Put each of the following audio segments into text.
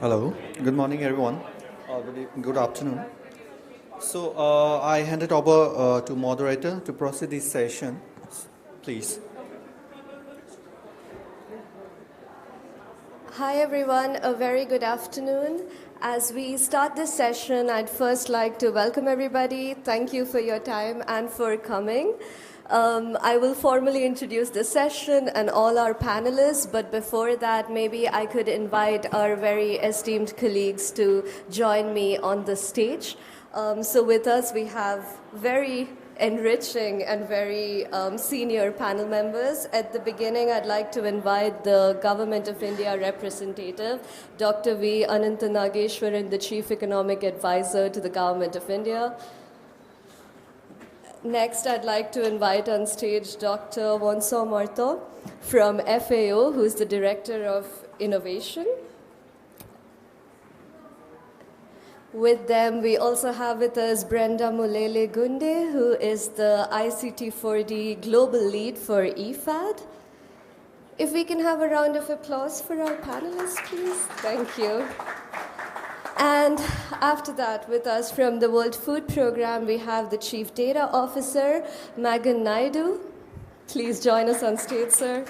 Hello, good morning everyone, good afternoon. So I hand it over to moderator to proceed this session, please. Hi everyone, a very good afternoon. As we start this session, I'd first like to welcome everybody. Thank you for your time and for coming. I will formally introduce the session and all our panelists, but before that, maybe I could invite our very esteemed colleagues to join me on the stage. So with us, we have very enriching and very senior panel members. At the beginning, I'd like to invite the Government of India representative, Dr. V. Ananta Nageshwaran, the Chief Economic Advisor to the Government of India. Next, I'd like to invite on stage Dr. Wonso Marto from FAO, who's the Director of Innovation. With them, we also have with us Brenda Mulele Gunde, who is the ICT4D Global Lead for IFAD. If we can have a round of applause for our panelists, please. Thank you. And after that, with us from the World Food Programme, we have the Chief Data Officer, Magan Naidu. Please join us on stage, sir.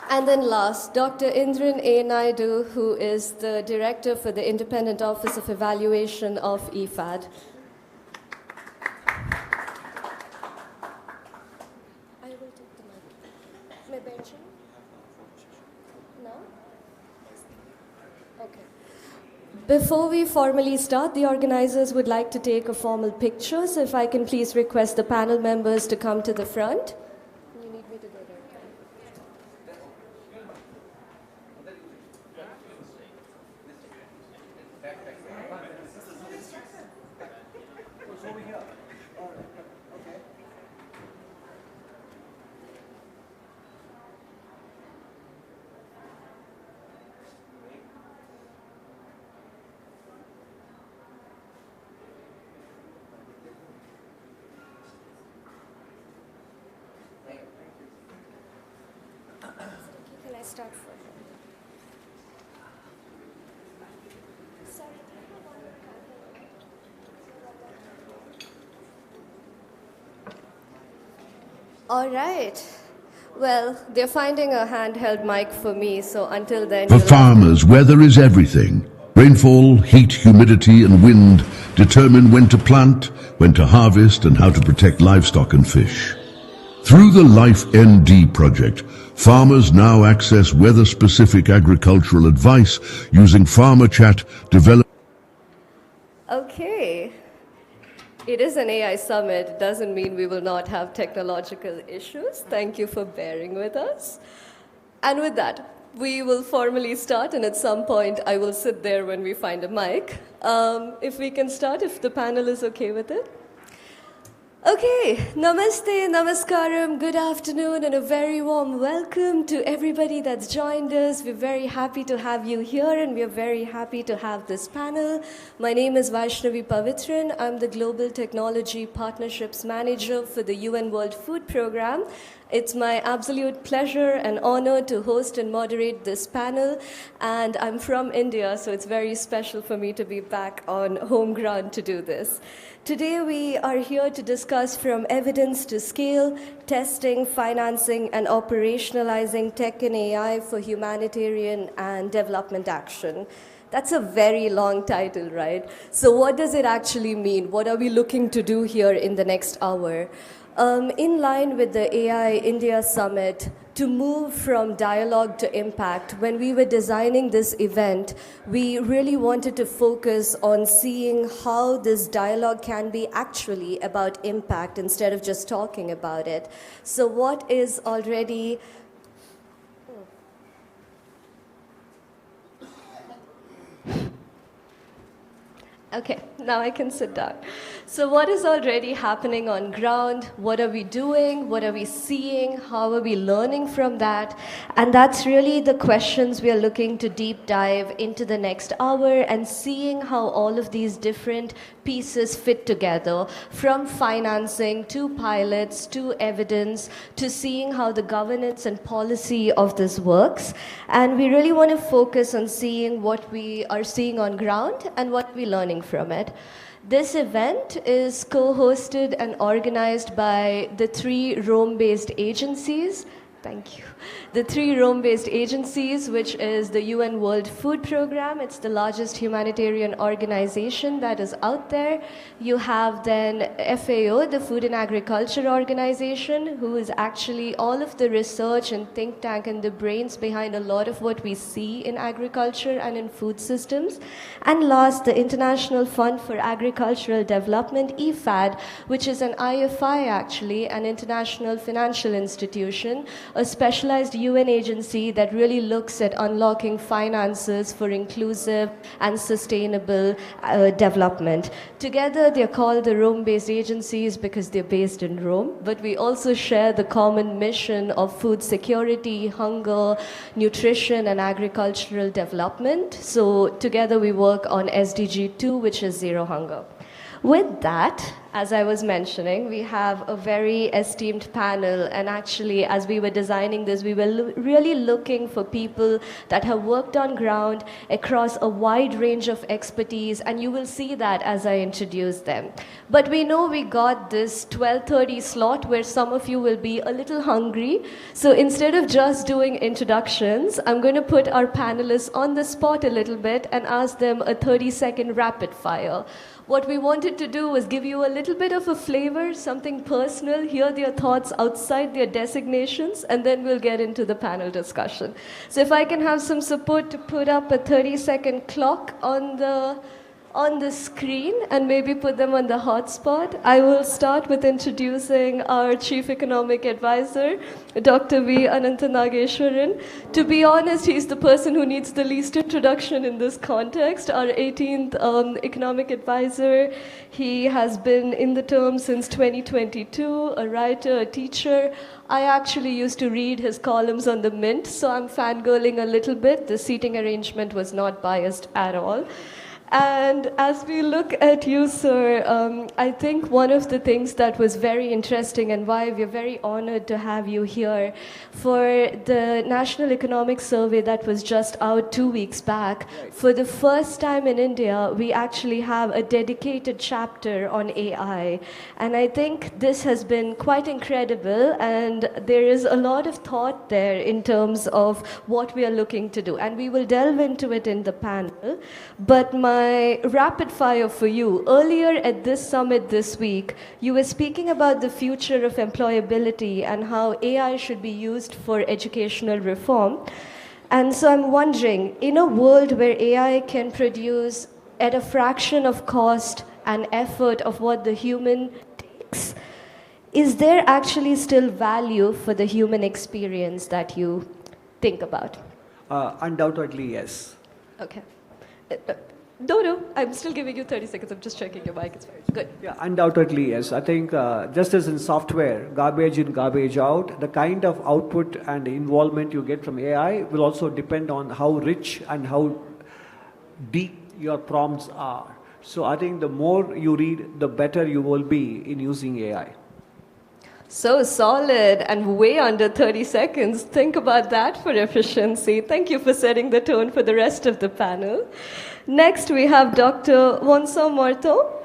And then last, Dr. Indran A. Naidu, who is the Director for the Independent Office of Evaluation of IFAD. I will take the mic. May bench? No? Okay. Before we formally start, the organizers would like to take a formal picture, so if I can please request the panel members to come to the front. You need me to go there. Can I start for him? All right. Well, they're finding a handheld mic for me, so until then... For farmers, weather is everything. Rainfall, heat, humidity, and wind determine when to plant, when to harvest, and how to protect livestock and fish. Through the Life ND project, farmers now access weather-specific agricultural advice using Farmer Chat developed. Okay. It is an AI summit. It doesn't mean we will not have technological issues. Thank you for bearing with us. And with that, we will formally start, and at some point, I will sit there when we find a mic. If we can start, if the panel is okay with it. Okay, namaste, namaskaram, good afternoon, and a very warm welcome to everybody that's joined us. We're very happy to have you here, and we're very happy to have this panel. My name is Vaishnavi Pavitran. I'm the Global Technology Partnerships Manager for the UN World Food Programme. It's my absolute pleasure and honor to host and moderate this panel, and I'm from India, so it's very special for me to be back on home ground to do this. Today we are here to discuss discuss from evidence to scale, testing, financing, and operationalizing tech and AI for humanitarian and development action. That's a very long title, right? So what does it actually mean? What are we looking to do here in the next hour? In line with the AI India Summit, to move from dialogue to impact, when we were designing this event, we really wanted to focus on seeing how this dialogue can be actually about impact instead of just talking about it. So what is already... Okay, now I can sit down. So what is already happening on ground? What are we doing? What are we seeing? How are we learning from that? And that's really the questions we are looking to deep dive into the next hour and seeing how all of these different pieces fit together, from financing to pilots to evidence to seeing how the governance and policy of this works. And we really want to focus on seeing what we are seeing on ground and what we're learning from it. This event is co-hosted and organized by the 3 Rome-based agencies. Thank you. The 3 Rome-based agencies, which is the UN World Food Programme. It's the largest humanitarian organization that is out there. You have then FAO, the Food and Agriculture Organization, who is actually all of the research and think tank and the brains behind a lot of what we see in agriculture and in food systems. And last, the International Fund for Agricultural Development, IFAD, which is an IFI actually, an international financial institution, a specialized UN agency that really looks at unlocking finances for inclusive and sustainable development. Together, they're called the Rome-based agencies because they're based in Rome, but we also share the common mission of food security, hunger, nutrition, and agricultural development. So together we work on SDG 2, which is zero hunger. With that, as I was mentioning, we have a very esteemed panel, and actually, as we were designing this, we were really looking for people that have worked on ground across a wide range of expertise, and you will see that as I introduce them. But we know we got this 12:30 slot where some of you will be a little hungry, so instead of just doing introductions, I'm going to put our panelists on the spot a little bit and ask them a 30-second rapid fire. What we wanted to do was give you a little bit of a flavor, something personal, hear their thoughts outside their designations, and then we'll get into the panel discussion. So if I can have some support to put up a 30-second clock on the screen and maybe put them on the hotspot. I will start with introducing our Chief Economic Advisor, Dr. V. Ananthanageshwaran. To be honest, he's the person who needs the least introduction in this context, our 18th Economic Advisor. He has been in the term since 2022, a writer, a teacher. I actually used to read his columns on the Mint, so I'm fangirling a little bit. The seating arrangement was not biased at all. And as we look at you, sir, I think one of the things that was very interesting and why we're very honored to have you here for the National Economic Survey that was just out 2 weeks back, for the first time in India, we actually have a dedicated chapter on AI. And I think this has been quite incredible, and there is a lot of thought there in terms of what we are looking to do. And we will delve into it in the panel. But my rapid fire for you. Earlier at this summit this week, you were speaking about the future of employability and how AI should be used for educational reform. And so I'm wondering, in a world where AI can produce at a fraction of cost and effort of what the human takes, is there actually still value for the human experience that you think about? Undoubtedly, yes. Okay. No, I'm still giving you 30 seconds. I'm just checking your mic. It's very good. Yeah, undoubtedly, yes. I think just as in software, garbage in, garbage out, the kind of output and involvement you get from AI will also depend on how rich and how deep your prompts are. So I think the more you read, the better you will be in using AI. So solid and way under 30 seconds. Think about that for efficiency. Thank you for setting the tone for the rest of the panel. Next, we have Dr. Vincent Marteau.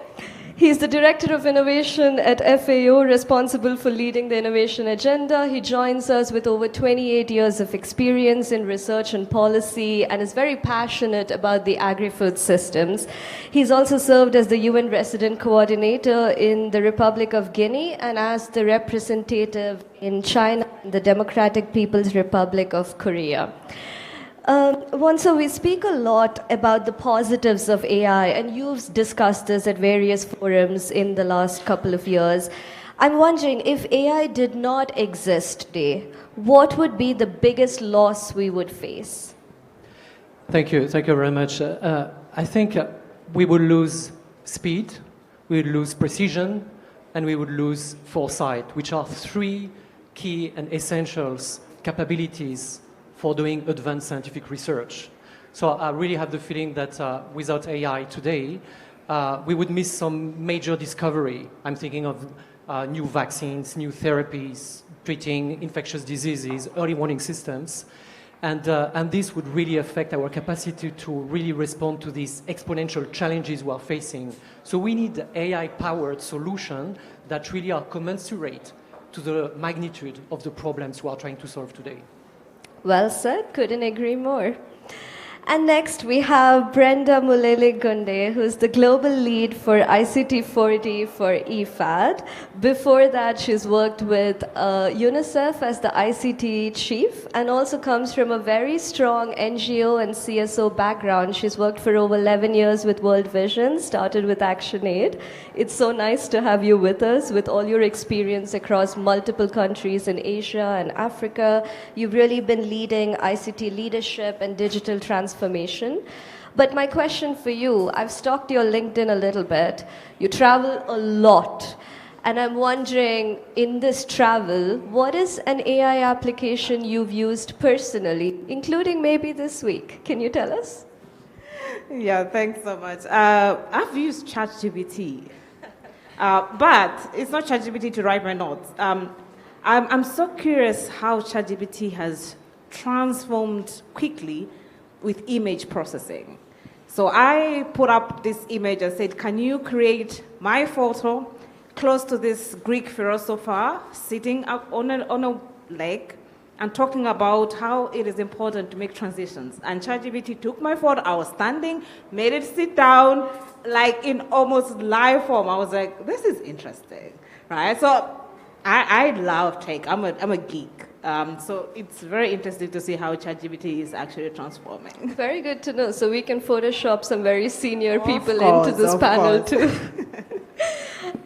He's the Director of Innovation at FAO, responsible for leading the innovation agenda. He joins us with over 28 years of experience in research and policy and is very passionate about the agri-food systems. He's also served as the UN Resident Coordinator in the Republic of Guinea and as the representative in China and the Democratic People's Republic of Korea. So we speak a lot about the positives of AI, and you've discussed this at various forums in the last couple of years. I'm wondering, if AI did not exist today, what would be the biggest loss we would face? Thank you very much. I think we would lose speed, we would lose precision, and we would lose foresight, which are three key and essentials capabilities for doing advanced scientific research. So I really have the feeling that without AI today, we would miss some major discovery. I'm thinking of new vaccines, new therapies, treating infectious diseases, early warning systems. And this would really affect our capacity to really respond to these exponential challenges we are facing. So we need AI-powered solutions that really are commensurate to the magnitude of the problems we are trying to solve today. Well said, couldn't agree more. And next we have Brenda Mulele Gunde, who's the global lead for ICT 4D for IFAD. Before that, she's worked with UNICEF as the ICT chief and also comes from a very strong NGO and CSO background. She's worked for over 11 years with World Vision, started with ActionAid. It's so nice to have you with us with all your experience across multiple countries in Asia and Africa. You've really been leading ICT leadership and digital transformation. But my question for you, I've stalked your LinkedIn a little bit. You travel a lot. And I'm wondering, in this travel, what is an AI application you've used personally, including maybe this week? Can you tell us? Yeah, thanks so much. I've used ChatGPT, but it's not ChatGPT to write my notes. I'm so curious how ChatGPT has transformed quickly with image processing. So I put up this image and said, can you create my photo close to this Greek philosopher sitting up on a lake and talking about how it is important to make transitions. And ChatGPT took my photo, I was standing, made it sit down, like in almost live form. I was like, this is interesting, right? So I love tech, I'm a geek. So it's very interesting to see how ChatGPT is actually transforming. Very good to know. So we can Photoshop some very senior people into this panel too.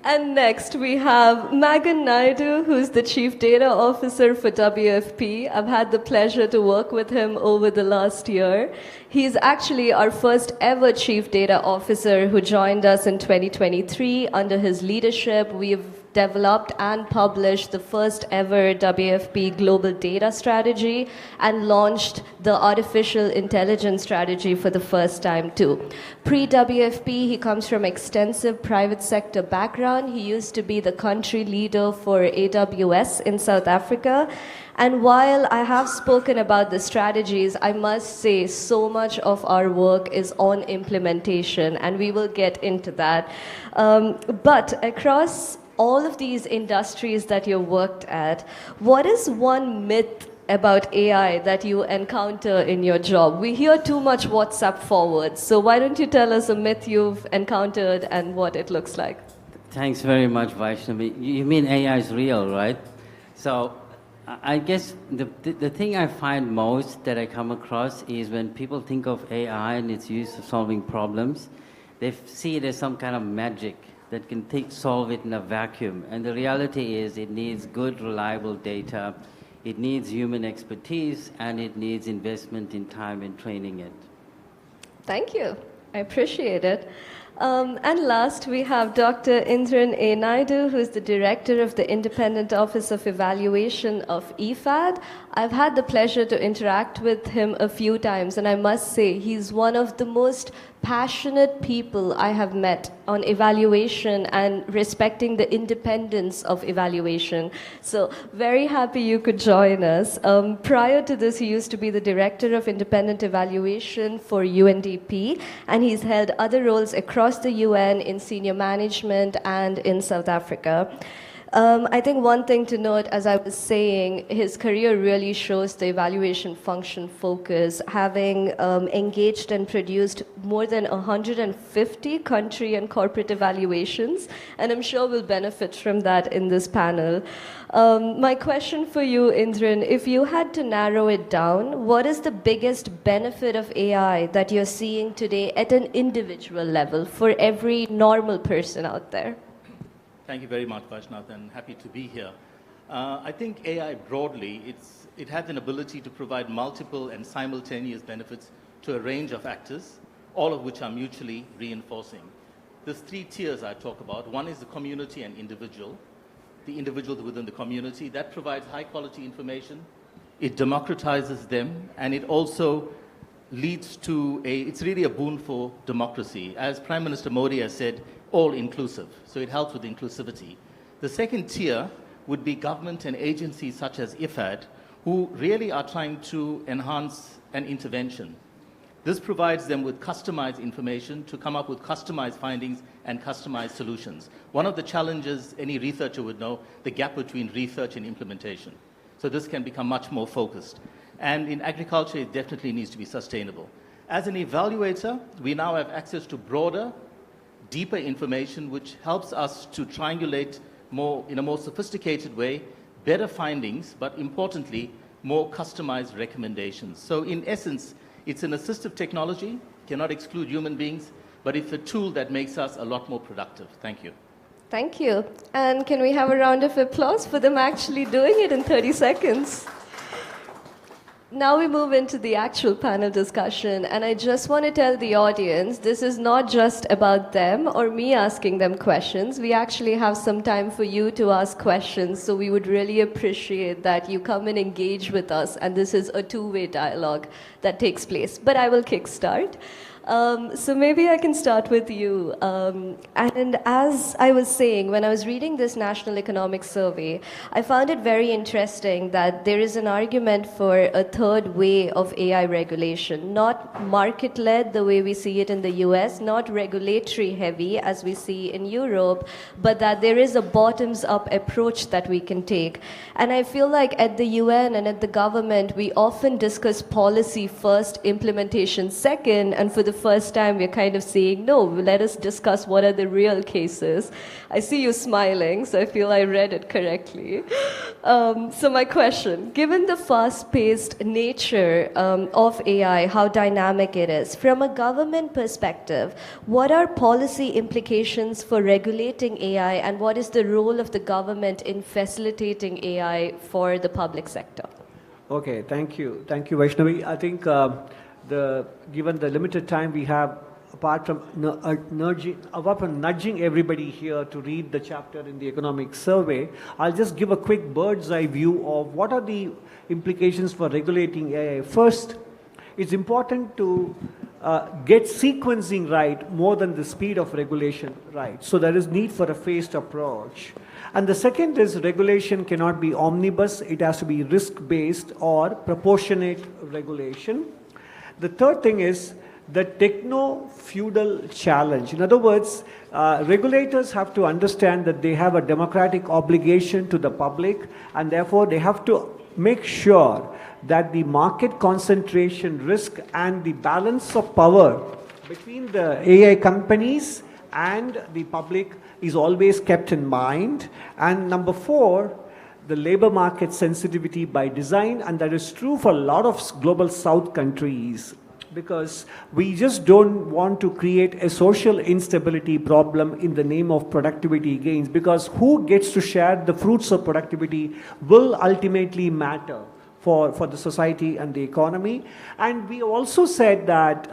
And next we have Magan Naidu, who's the Chief Data Officer for WFP. I've had the pleasure to work with him over the last year. He's actually our first ever Chief Data Officer who joined us in 2023. Under his leadership, we've developed and published the first ever WFP global data strategy and launched the artificial intelligence strategy for the first time too. Pre-WFP, he comes from extensive private sector background. He used to be the country leader for AWS in South Africa. And while I have spoken about the strategies, I must say so much of our work is on implementation, and we will get into that. But across all of these industries that you worked at, what is one myth about AI that you encounter in your job? We hear too much WhatsApp forward, so why don't you tell us a myth you've encountered and what it looks like? Thanks very much, Vaishnavi. You mean AI is real, right? So I guess the thing I find most that I come across is when people think of AI and its use of solving problems, they see it as some kind of magic that can solve it in a vacuum. And the reality is it needs good, reliable data, it needs human expertise, and it needs investment in time in training it. Thank you. I appreciate it. And last, we have Dr. Indran A. Naidu, who is the Director of the Independent Office of Evaluation of IFAD. I've had the pleasure to interact with him a few times, and I must say he's one of the most passionate people I have met on evaluation and respecting the independence of evaluation. So very happy you could join us. Prior to this, he used to be the Director of Independent Evaluation for UNDP, and he's held other roles across across the UN, in senior management, and in South Africa. I think one thing to note, as I was saying, his career really shows the evaluation function focus, having engaged and produced more than 150 country and corporate evaluations, and I'm sure we'll benefit from that in this panel. My question for you, Indran, if you had to narrow it down, what is the biggest benefit of AI that you're seeing today at an individual level for every normal person out there? Thank you very much, Vaishnav, and happy to be here. I think AI broadly, it has an ability to provide multiple and simultaneous benefits to a range of actors, all of which are mutually reinforcing. There's three tiers I talk about. One is the community and individual. The individuals within the community, that provides high quality information. It democratizes them, and it also leads to it's really a boon for democracy. As Prime Minister Modi has said, all inclusive, so it helps with inclusivity. The second tier would be government and agencies such as IFAD, who really are trying to enhance an intervention. This provides them with customized information to come up with customized findings and customized solutions. One of the challenges any researcher would know, the gap between research and implementation. So this can become much more focused. And in agriculture, it definitely needs to be sustainable. As an evaluator, we now have access to broader, deeper information, which helps us to triangulate more in a more sophisticated way, better findings, but importantly, more customized recommendations. So in essence, it's an assistive technology, cannot exclude human beings, but it's a tool that makes us a lot more productive. Thank you. Thank you. And can we have a round of applause for them actually doing it in 30 seconds? Now we move into the actual panel discussion, and I just want to tell the audience, this is not just about them or me asking them questions. We actually have some time for you to ask questions, so we would really appreciate that you come and engage with us, and this is a two-way dialogue that takes place. But I will kickstart. So maybe I can start with you. And as I was saying, when I was reading this National Economic Survey, I found it very interesting that there is an argument for a third way of AI regulation, not market-led the way we see it in the US, not regulatory-heavy as we see in Europe, but that there is a bottoms-up approach that we can take. And I feel like at the UN and at the government, we often discuss policy first, implementation second, and for the first time we're kind of saying, no, let us discuss what are the real cases. I see you smiling, so I feel I read it correctly. So my question, given the fast-paced nature of AI, how dynamic it is, from a government perspective, what are policy implications for regulating AI, and what is the role of the government in facilitating AI for the public sector? Okay, thank you. Thank you, Vaishnavi. I think given the limited time we have, apart from nudging everybody here to read the chapter in the economic survey, I'll just give a quick bird's eye view of what are the implications for regulating AI. First, it's important to get sequencing right more than the speed of regulation right. So there is need for a phased approach. And the second is regulation cannot be omnibus. It has to be risk-based or proportionate regulation. The third thing is the techno-feudal challenge. In other words, regulators have to understand that they have a democratic obligation to the public, and therefore they have to make sure that the market concentration risk and the balance of power between the AI companies and the public is always kept in mind. And number four, the labor market sensitivity by design, and that is true for a lot of global south countries, because we just don't want to create a social instability problem in the name of productivity gains, because who gets to share the fruits of productivity will ultimately matter for the society and the economy. And we also said that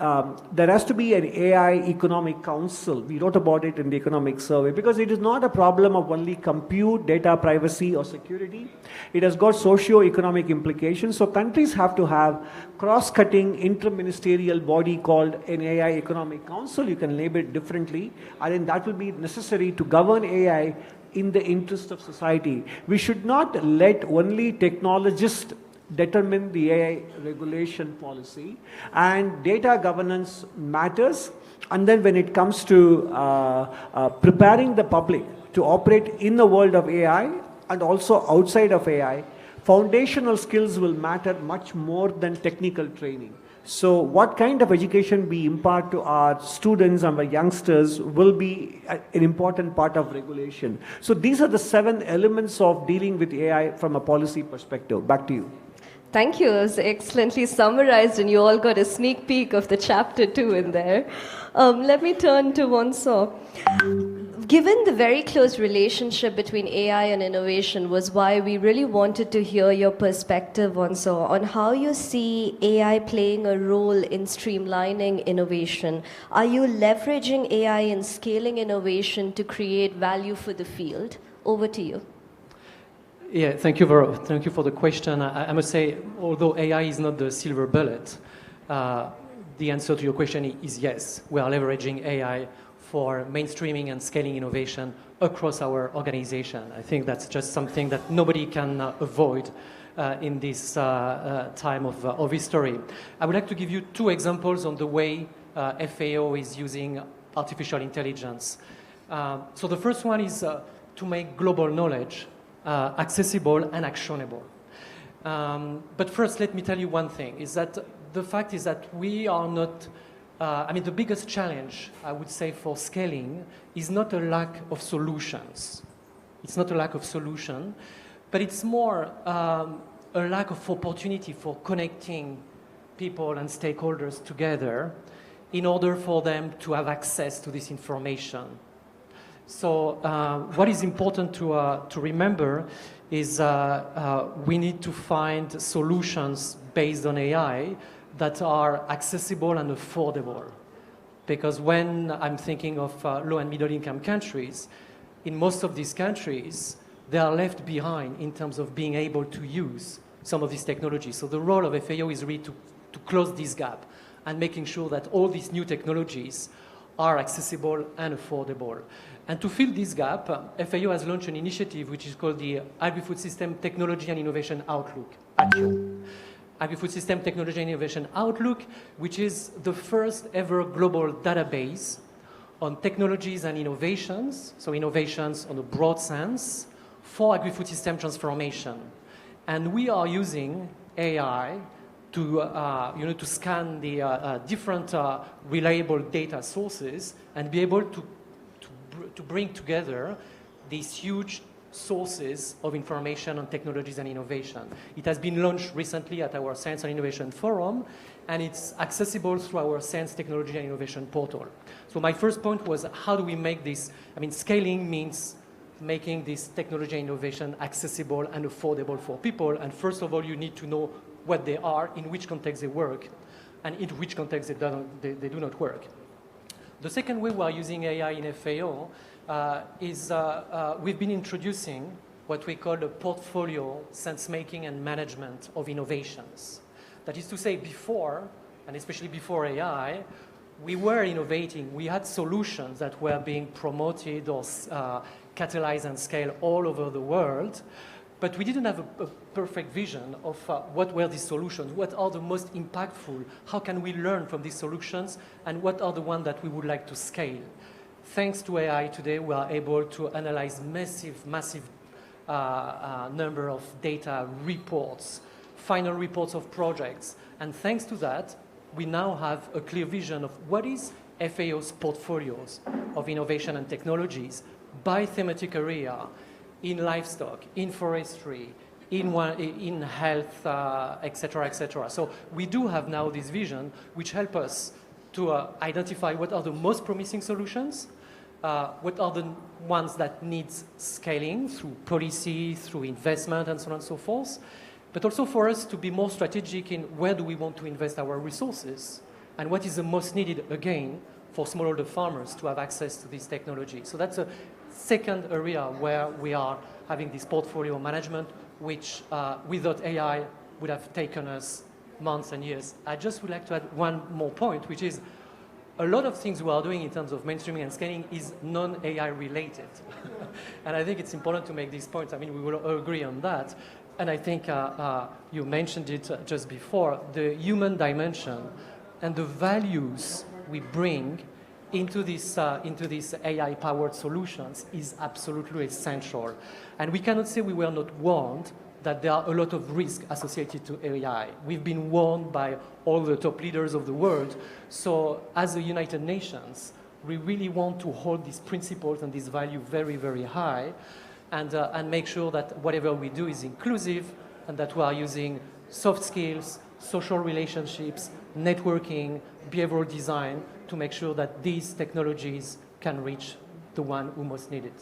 there has to be an AI economic council. We wrote about it in the economic survey, because it is not a problem of only compute, data privacy or security. It has got socio-economic implications. So countries have to have cross-cutting inter-ministerial body called an AI economic council. You can label it differently. I think that will be necessary to govern AI in the interest of society. We should not let only technologists determine the AI regulation policy, and data governance matters. And then when it comes to preparing the public to operate in the world of AI and also outside of AI, foundational skills will matter much more than technical training. So what kind of education we impart to our students and our youngsters will be an important part of regulation. So these are the 7 elements of dealing with AI from a policy perspective. Back to you. Thank you. It was excellently summarized, and you all got a sneak peek of the chapter 2 in there. Let me turn to Wonso. Given the very close relationship between AI and innovation was why we really wanted to hear your perspective, Wonso, on how you see AI playing a role in streamlining innovation. Are you leveraging AI in scaling innovation to create value for the field? Over to you. Yeah, thank you for the question. I must say, although AI is not the silver bullet, the answer to your question is yes. We are leveraging AI for mainstreaming and scaling innovation across our organization. I think that's just something that nobody can avoid in this time of history. I would like to give you 2 examples on the way FAO is using artificial intelligence. So the first one is to make global knowledge accessible and actionable. But first, let me tell you one thing, is that the fact is that we are not, the biggest challenge, I would say, for scaling is not a lack of solutions. It's not a lack of solution, but it's more a lack of opportunity for connecting people and stakeholders together in order for them to have access to this information. So what is important to remember is we need to find solutions based on AI that are accessible and affordable. Because when I'm thinking of low and middle income countries, in most of these countries, they are left behind in terms of being able to use some of these technologies. So the role of FAO is really to close this gap and making sure that all these new technologies are accessible and affordable. And to fill this gap, FAO has launched an initiative which is called the Agri-Food System Technology and Innovation Outlook, ATIO. Agri-Food System Technology and Innovation Outlook, which is the first ever global database on technologies and innovations, so innovations on a broad sense, for agri-food system transformation. And we are using AI to scan the different reliable data sources and be able to bring together these huge sources of information on technologies and innovation. It has been launched recently at our Science and Innovation Forum, and it's accessible through our Science, Technology and Innovation portal. So my first point was, how do we make this? Scaling means making this technology and innovation accessible and affordable for people. And first of all, you need to know what they are, in which context they work, and in which context they do not work. The second way we are using AI in FAO is we've been introducing what we call a portfolio sense-making and management of innovations. That is to say, before, and especially before AI, we were innovating. We had solutions that were being promoted or catalyzed and scaled all over the world, but we didn't have a perfect vision of what were these solutions, what are the most impactful, how can we learn from these solutions, and what are the ones that we would like to scale. Thanks to AI today, we are able to analyze massive number of data, reports, final reports of projects. And thanks to that, we now have a clear vision of what is FAO's portfolios of innovation and technologies by thematic area, in livestock, in forestry, in health, etc., etc. So we do have now this vision which help us to identify what are the most promising solutions, what are the ones that need scaling through policy, through investment, and so on and so forth, but also for us to be more strategic in where do we want to invest our resources and what is the most needed, again, for smallholder farmers to have access to this technology. So that's a second area where we are having this portfolio management, which without AI would have taken us months and years. I just would like to add one more point, which is a lot of things we are doing in terms of mainstreaming and scaling is non-AI related. And I think it's important to make these points. We will all agree on that. and I think you mentioned it just before, the human dimension and the values we bring into these AI-powered solutions is absolutely essential. And we cannot say we were not warned that there are a lot of risks associated to AI. We've been warned by all the top leaders of the world. So as the United Nations, we really want to hold these principles and this value very, very high, and make sure that whatever we do is inclusive and that we are using soft skills, social relationships, networking, behavioral design to make sure that these technologies can reach the one who most need it.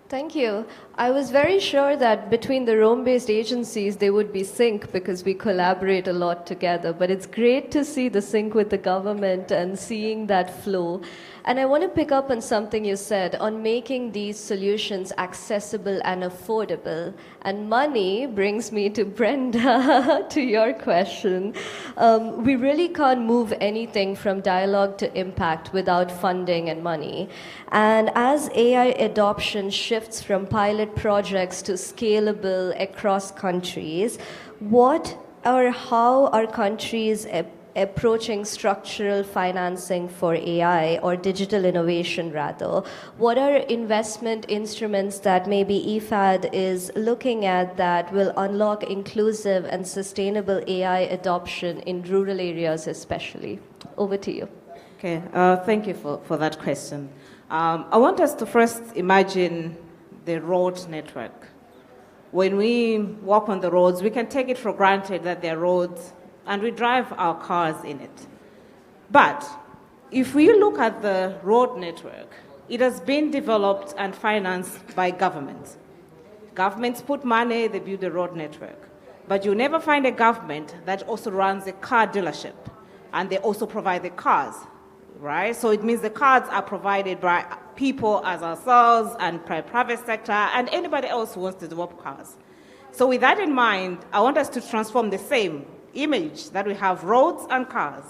Thank you. I was very sure that between the Rome-based agencies, they would be sync because we collaborate a lot together. But it's great to see the sync with the government and seeing that flow. And I want to pick up on something you said on making these solutions accessible and affordable. And money brings me to Brenda, to your question. We really can't move anything from dialogue to impact without funding and money. And as AI adoption shifts from pilot projects to scalable across countries, what or how are countries approaching structural financing for AI or digital innovation rather? What are investment instruments that maybe IFAD is looking at that will unlock inclusive and sustainable AI adoption in rural areas especially? Over to you. Okay, thank you for that question. I want us to first imagine the road network. When we walk on the roads, we can take it for granted that there are roads and we drive our cars in it. But if we look at the road network, it has been developed and financed by governments. Governments put money, they build a road network. But you never find a government that also runs a car dealership, and they also provide the cars, right? So it means the cars are provided by people as ourselves and private sector and anybody else who wants to develop cars. So with that in mind, I want us to transform the same image that we have roads and cars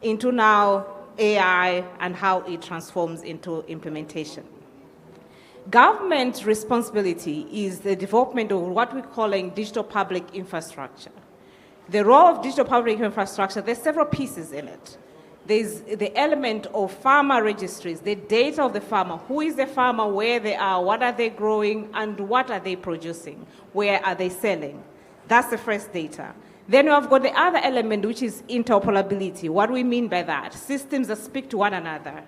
into now AI and how it transforms into implementation. Government responsibility is the development of what we're calling digital public infrastructure. The role of digital public infrastructure, there's several pieces in it. There's the element of farmer registries, the data of the farmer. Who is the farmer, where they are, what are they growing, and what are they producing? Where are they selling? That's the first data. Then we have got the other element, which is interoperability. What do we mean by that? Systems that speak to one another.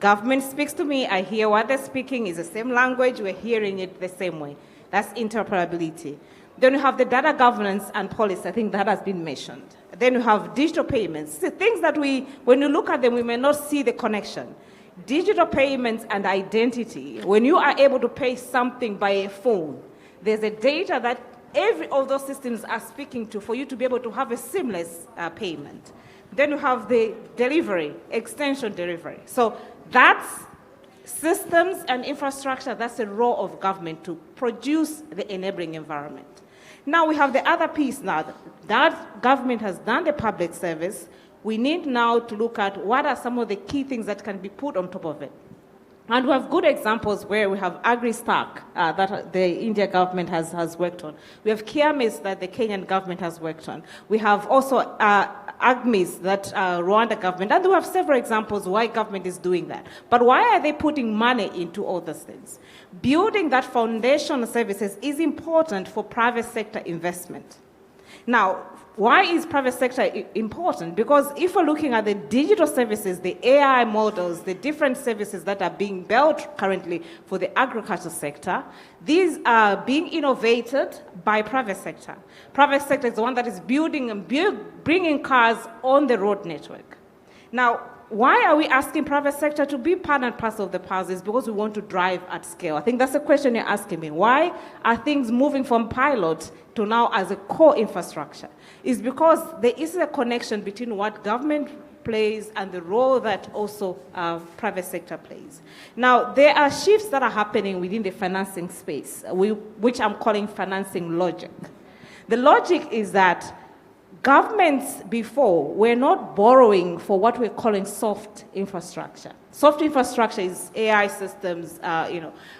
Government speaks to me, I hear what they're speaking, is the same language, we're hearing it the same way. That's interoperability. Then we have the data governance and policy. I think that has been mentioned. Then we have digital payments. The things that when you look at them, we may not see the connection. Digital payments and identity. When you are able to pay something by a phone, there's a data that every of those systems are speaking to for you to be able to have a seamless payment. Then you have the delivery, extension delivery. So that's systems and infrastructure, that's the role of government to produce the enabling environment. Now we have the other piece now. That government has done the public service. We need now to look at what are some of the key things that can be put on top of it. And we have good examples where we have AgriStack that the India government has worked on. We have Kiamis that the Kenyan government has worked on. We have also AGMIS that Rwanda government, and we have several examples why government is doing that. But why are they putting money into all those things? Building that foundation services is important for private sector investment. Now, why is private sector important? Because if we're looking at the digital services, the AI models, the different services that are being built currently for the agriculture sector, these are being innovated by private sector. Private sector is the one that is building and bringing cars on the road network. Now, why are we asking private sector to be part and parcel of the puzzle? Is because we want to drive at scale. I think that's the question you're asking me. Why are things moving from pilot to now as a core infrastructure? Is because there is a connection between what government plays and the role that also private sector plays. Now, there are shifts that are happening within the financing space, which I'm calling financing logic. The logic is that governments before were not borrowing for what we're calling soft infrastructure. Soft infrastructure is AI systems,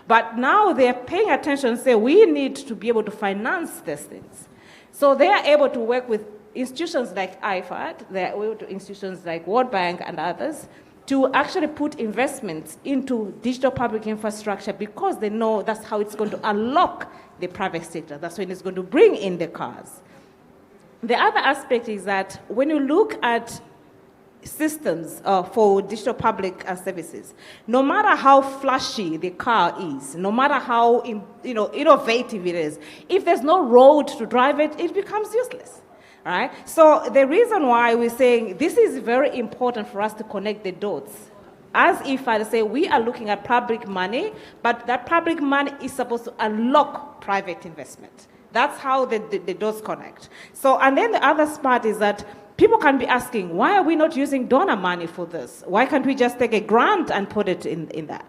but now they're paying attention and say we need to be able to finance these things. So they are able to work with institutions like IFAD, they're able to institutions like World Bank and others to actually put investments into digital public infrastructure because they know that's how it's going to unlock the private sector. That's when it's going to bring in the cars. The other aspect is that when you look at systems for digital public services, no matter how flashy the car is, no matter how innovative it is, if there's no road to drive it, it becomes useless. Right? So the reason why we're saying this is very important for us to connect the dots. As if I say we are looking at public money, but that public money is supposed to unlock private investment. That's how the dots connect. So, and then the other part is that people can be asking, why are we not using donor money for this? Why can't we just take a grant and put it in that?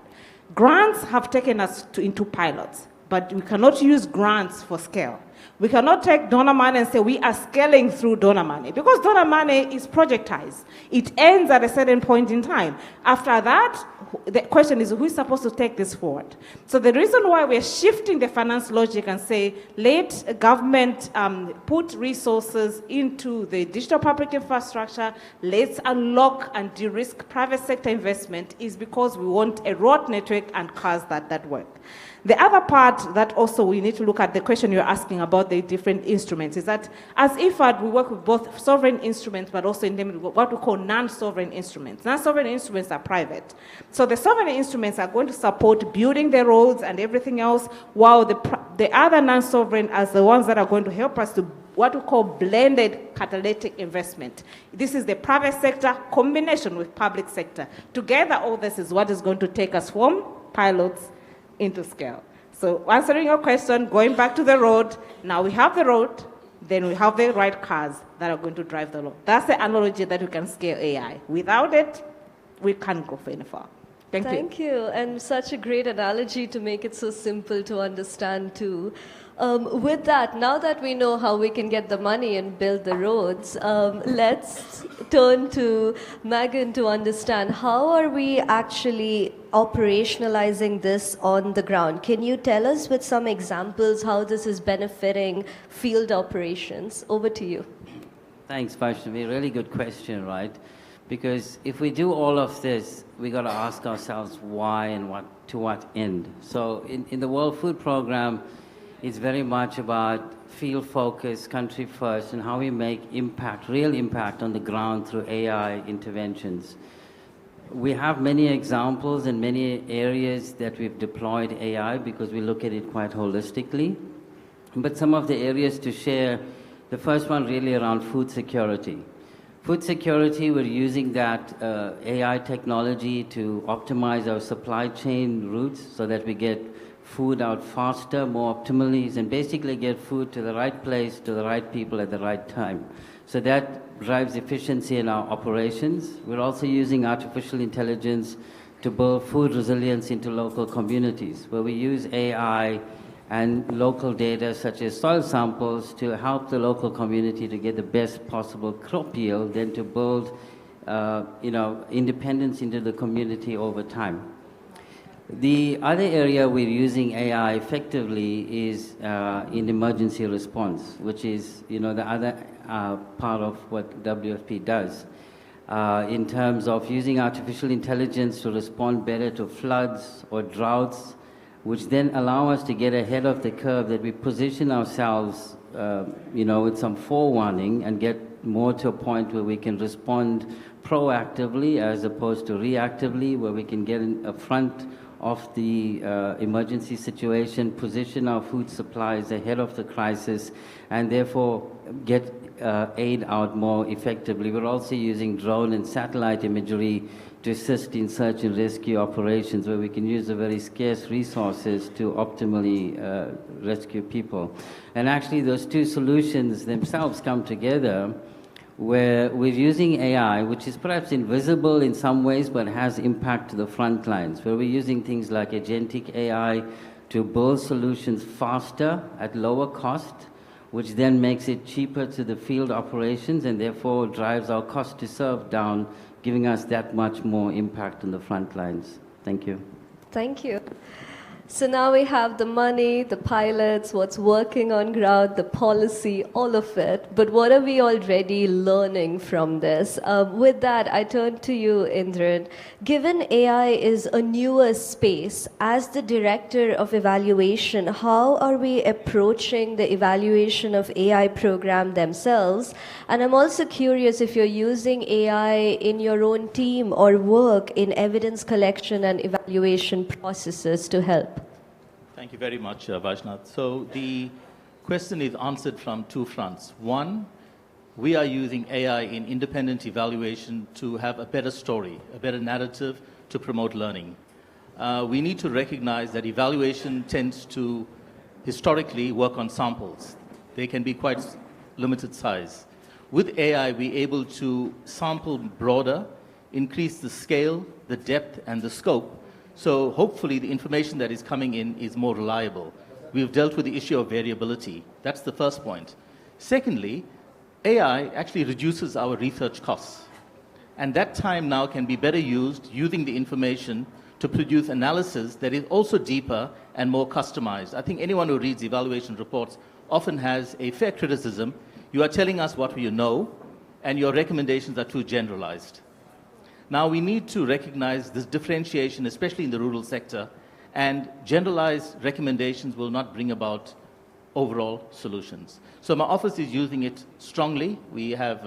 Grants have taken us into pilots, but we cannot use grants for scale. We cannot take donor money and say we are scaling through donor money because donor money is projectized. It ends at a certain point in time. After that, the question is who is supposed to take this forward? So the reason why we're shifting the finance logic and say let government put resources into the digital public infrastructure, let's unlock and de-risk private sector investment is because we want a road network and cars that work. The other part that also we need to look at, the question you're asking about the different instruments, is that as IFAD, we work with both sovereign instruments, but also in what we call non-sovereign instruments. Non-sovereign instruments are private. So the sovereign instruments are going to support building the roads and everything else, while the other non-sovereign are the ones that are going to help us to what we call blended catalytic investment. This is the private sector combination with public sector. Together, all this is what is going to take us from pilots into scale. So answering your question, going back to the road, now we have the road, then we have the right cars that are going to drive the road. That's the analogy that we can scale AI. Without it, we can't go very far. Thank you. And such a great analogy to make it so simple to understand too. With that, now that we know how we can get the money and build the roads, let's turn to Megan to understand how are we actually operationalizing this on the ground. Can you tell us with some examples how this is benefiting field operations? Over to you. Thanks, Vaishnavi. Really good question, right? Because if we do all of this, we got to ask ourselves why and to what end. So in the World Food Program, it's very much about field focus, country first, and how we make impact, real impact on the ground through AI interventions. We have many examples in many areas that we've deployed AI because we look at it quite holistically. But some of the areas to share, the first one really around food security. Food security, we're using that AI technology to optimize our supply chain routes so that we get food out faster, more optimally, and basically get food to the right place, to the right people at the right time. So that drives efficiency in our operations. We're also using artificial intelligence to build food resilience into local communities, where we use AI and local data such as soil samples to help the local community to get the best possible crop yield, then to build independence into the community over time. The other area we're using AI effectively is in emergency response, which is the other part of what WFP does in terms of using artificial intelligence to respond better to floods or droughts, which then allow us to get ahead of the curve, that we position ourselves with some forewarning and get more to a point where we can respond proactively as opposed to reactively, where we can get in front of the emergency situation, position our food supplies ahead of the crisis, and therefore get aid out more effectively. We're also using drone and satellite imagery to assist in search and rescue operations, where we can use the very scarce resources to optimally rescue people. And actually those two solutions themselves come together, where we're using AI, which is perhaps invisible in some ways, but has impact to the front lines, where we're using things like agentic AI to build solutions faster at lower cost, which then makes it cheaper to the field operations and therefore drives our cost to serve down, giving us that much more impact on the front lines. Thank you. Thank you. So now we have the money, the pilots, what's working on ground, the policy, all of it. But what are we already learning from this? With that, I turn to you, Indran. Given AI is a newer space, as the director of evaluation, how are we approaching the evaluation of AI program themselves? And I'm also curious if you're using AI in your own team or work in evidence collection and evaluation processes to help. Thank you very much, Vaishnath. So the question is answered from two fronts. One, we are using AI in independent evaluation to have a better story, a better narrative to promote learning. We need to recognize that evaluation tends to historically work on samples. They can be quite limited size. With AI, we're able to sample broader, increase the scale, the depth, and the scope. So hopefully the information that is coming in is more reliable. We've dealt with the issue of variability. That's the first point. Secondly, AI actually reduces our research costs. And that time now can be better used using the information to produce analysis that is also deeper and more customized. I think anyone who reads evaluation reports often has a fair criticism. You are telling us what you know, and your recommendations are too generalized. Now, we need to recognize this differentiation, especially in the rural sector, and generalized recommendations will not bring about overall solutions. So my office is using it strongly. We have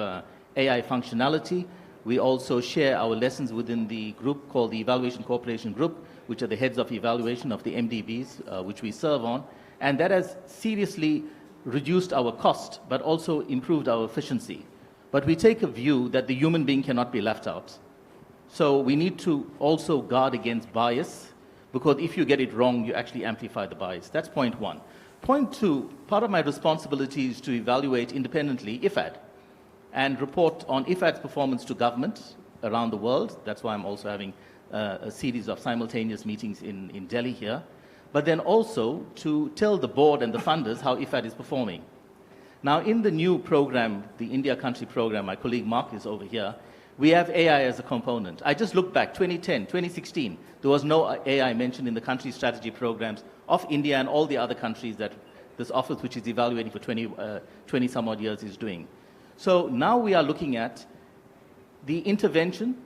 AI functionality. We also share our lessons within the group called the Evaluation Cooperation Group, which are the heads of evaluation of the MDBs, which we serve on. And that has seriously reduced our cost, but also improved our efficiency. But we take a view that the human being cannot be left out. So we need to also guard against bias, because if you get it wrong, you actually amplify the bias. That's point one. Point two, part of my responsibility is to evaluate independently IFAD and report on IFAD's performance to government around the world. That's why I'm also having a series of simultaneous meetings in Delhi here. But then also to tell the board and the funders how IFAD is performing. Now, in the new program, the India Country Program, my colleague Mark is over here, we have AI as a component. I just looked back, 2010, 2016, there was no AI mentioned in the country strategy programs of India and all the other countries that this office, which is evaluating for 20 some odd years, is doing. So now we are looking at the intervention,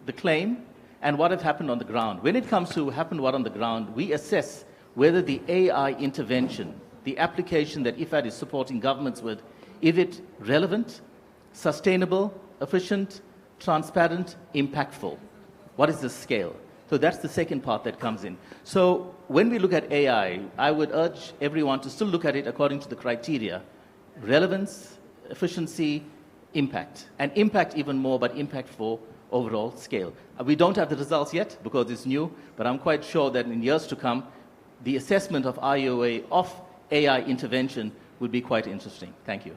the claim, and what has happened on the ground. When it comes to happened what on the ground, we assess whether the AI intervention, the application that IFAD is supporting governments with, is it relevant, sustainable, efficient, transparent, impactful? What is the scale? So that's the second part that comes in. So when we look at AI, I would urge everyone to still look at it according to the criteria: relevance, efficiency, impact. And impact even more, but impact for overall scale. We don't have the results yet because it's new, but I'm quite sure that in years to come, the assessment of IOA of AI intervention would be quite interesting. Thank you.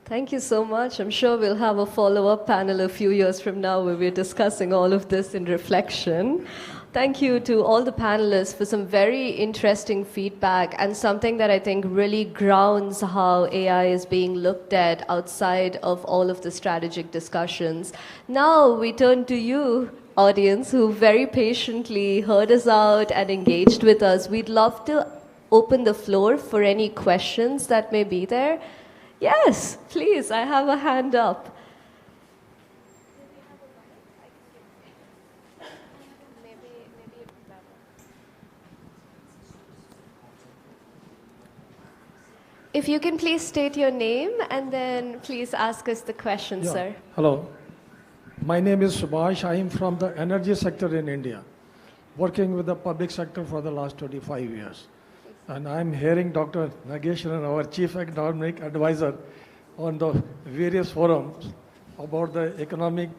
Thank you so much. I'm sure we'll have a follow-up panel a few years from now where we're discussing all of this in reflection. Thank you to all the panelists for some very interesting feedback and something that I think really grounds how AI is being looked at outside of all of the strategic discussions. Now we turn to you, audience, who very patiently heard us out and engaged with us. We'd love to open the floor for any questions that may be there. Yes, please, I have a hand up. If you can please state your name and then please ask us the question, sir. Hello. My name is Subhash. I am from the energy sector in India, working with the public sector for the last 25 years. And I'm hearing Dr. Nageshwaran, our chief economic advisor, on the various forums about the economic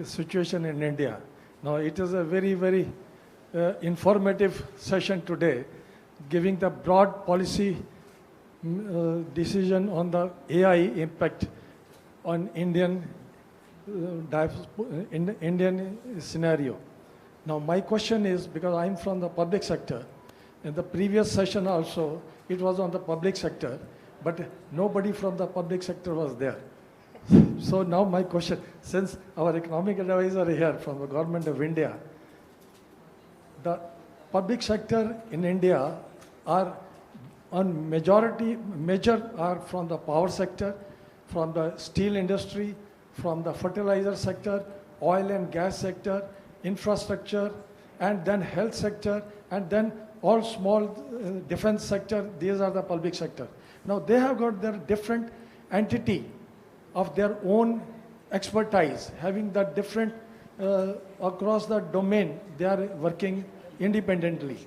situation in India. Now, it is a very, very informative session today, giving the broad policy decision on the AI impact on Indian scenario. Now, my question is, because I'm from the public sector, in the previous session also, it was on the public sector, but nobody from the public sector was there. So now my question, since our economic advisor here from the government of India, the public sector in India are on major are from the power sector, from the steel industry, from the fertilizer sector, oil and gas sector, infrastructure, and then health sector, and then all small defense sector. These are the public sector. Now they have got their different entity of their own expertise, having the different across the domain. They are working independently.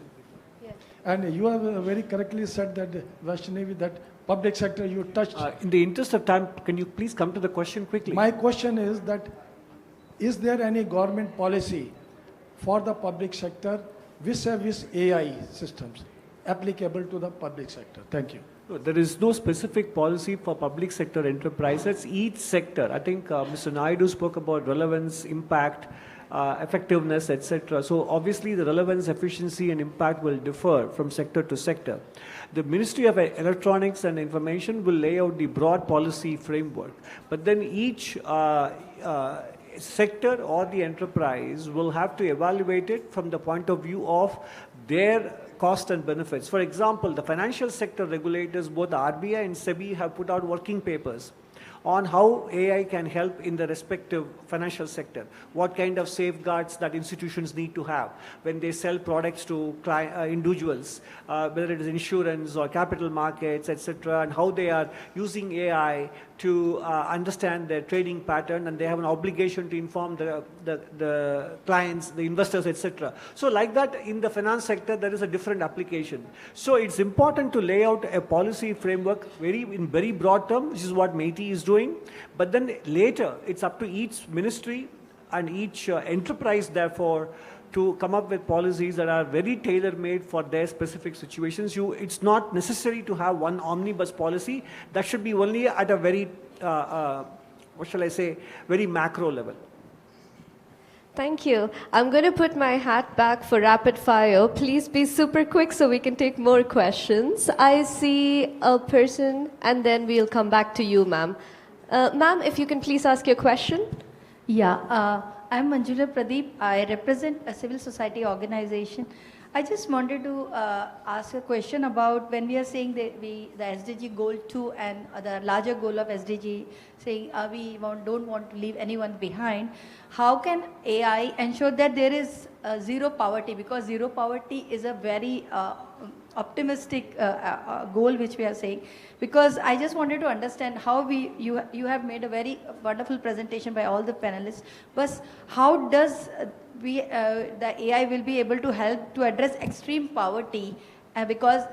Yeah. And you have very correctly said that, Vaishnavi, that public sector you touched. In the interest of time, can you please come to the question quickly? My question is that, is there any government policy for the public sector vis-a-vis AI systems applicable to the public sector? Thank you. No, there is no specific policy for public sector enterprises. Each sector, I think Mr. Naidu spoke about relevance, impact, effectiveness, etc. So obviously the relevance, efficiency and impact will differ from sector to sector. The Ministry of Electronics and Information will lay out the broad policy framework, but then each sector or the enterprise will have to evaluate it from the point of view of their cost and benefits. For example, the financial sector regulators, both the RBI and SEBI, have put out working papers on how AI can help in the respective financial sector, what kind of safeguards that institutions need to have when they sell products to individuals, whether it is insurance or capital markets, etc., and how they are using AI to understand their trading pattern, and they have an obligation to inform the clients, the investors, etc. So like that, in the finance sector, there is a different application. So it's important to lay out a policy framework in very broad terms, which is what MeitY is doing. But then later, it's up to each ministry and each enterprise, therefore, to come up with policies that are very tailor-made for their specific situations. It's not necessary to have one omnibus policy. That should be only at a very, very macro level. Thank you. I'm going to put my hat back for rapid fire. Please be super quick so we can take more questions. I see a person, and then we'll come back to you, ma'am. Ma'am, if you can please ask your question. Yeah, I'm Manjula Pradeep. I represent a civil society organization. I just wanted to ask a question about when we are saying that the SDG goal 2 and the larger goal of SDG, saying we don't want to leave anyone behind. How can AI ensure that there is zero poverty? Because zero poverty is a very optimistic goal which we are saying. Because I just wanted to understand how you have made a very wonderful presentation by all the panelists, but how does the AI will be able to help to address extreme poverty, because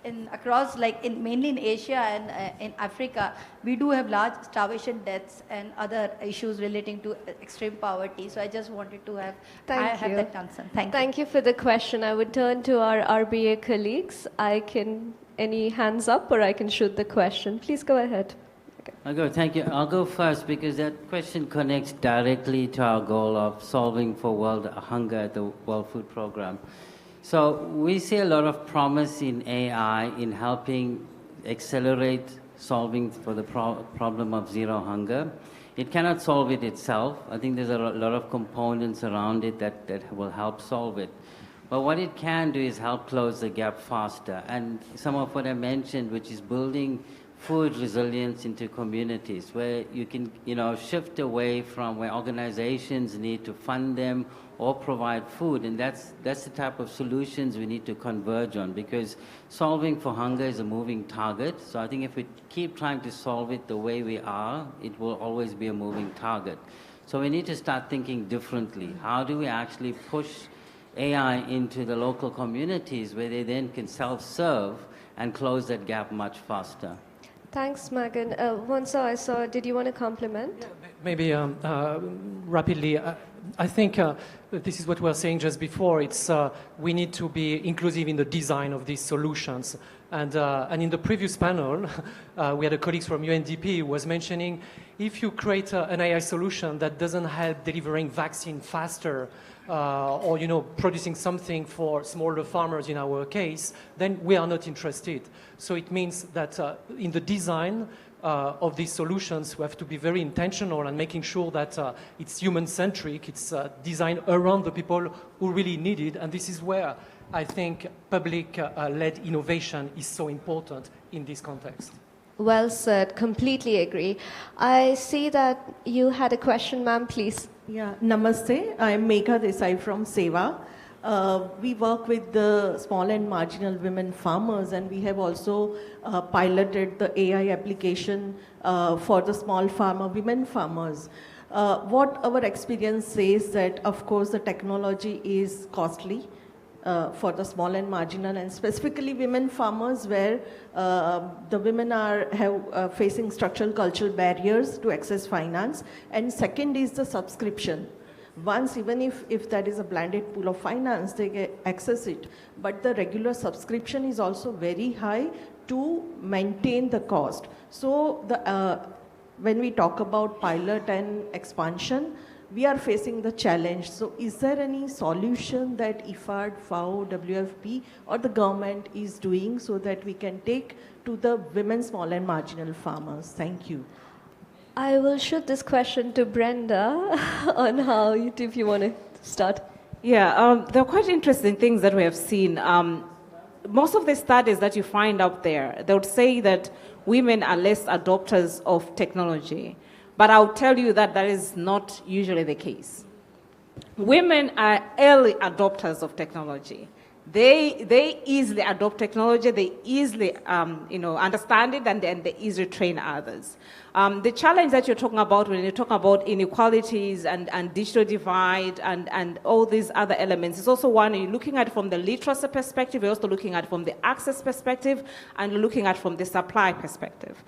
mainly in Asia and in Africa, we do have large starvation deaths and other issues relating to extreme poverty. So I just wanted to have that answer. Thank you for the question. I would turn to our RBA colleagues. Any hands up, or I can shoot the question. Please go ahead. Okay. Thank you. I'll go first because that question connects directly to our goal of solving for world hunger at the World Food Programme. So we see a lot of promise in AI in helping accelerate solving for the problem of zero hunger. It cannot solve it itself. I think there's a lot of components around it that will help solve it. But what it can do is help close the gap faster. And some of what I mentioned, which is building food resilience into communities, where you can, shift away from where organizations need to fund them or provide food, and that's the type of solutions we need to converge on, because solving for hunger is a moving target. So I think if we keep trying to solve it the way we are, it will always be a moving target. So we need to start thinking differently. How do we actually push AI into the local communities where they then can self-serve and close that gap much faster? Thanks, Magan. Vonsa, did you want to compliment? Yeah, maybe rapidly. I think this is what we were saying just before. It's we need to be inclusive in the design of these solutions. And in the previous panel, we had a colleague from UNDP who was mentioning if you create an AI solution that doesn't help delivering vaccine faster or producing something for smaller farmers in our case, then we are not interested. So it means that in the design of these solutions, we have to be very intentional and making sure that it's human-centric, it's designed around the people who really need it, and this is where I think public-led innovation is so important in this context. Well said, completely agree. I see that you had a question, ma'am, please. Yeah, namaste. I'm Megha Desai from Seva. We work with the small and marginal women farmers, and we have also piloted the AI application for the small farmer, women farmers. What our experience says that, of course, the technology is costly for the small and marginal, and specifically women farmers, where the women have facing structural cultural barriers to access finance. And second is the subscription. Once, even if that is a blended pool of finance, they access it. But the regular subscription is also very high to maintain the cost. So when we talk about pilot and expansion, we are facing the challenge. So is there any solution that IFAD, FAO, WFP or the government is doing so that we can take to the women, small and marginal farmers? Thank you. I will shoot this question to Brenda on how, if you want to start. Yeah, there are quite interesting things that we have seen. Most of the studies that you find out there, they would say that women are less adopters of technology. But I'll tell you that that is not usually the case. Women are early adopters of technology. They easily adopt technology, they easily understand it, and then they easily train others. The challenge that you're talking about when you talk about inequalities and digital divide and all these other elements is also one you're looking at from the literacy perspective, you're also looking at from the access perspective, and you're looking at from the supply perspective.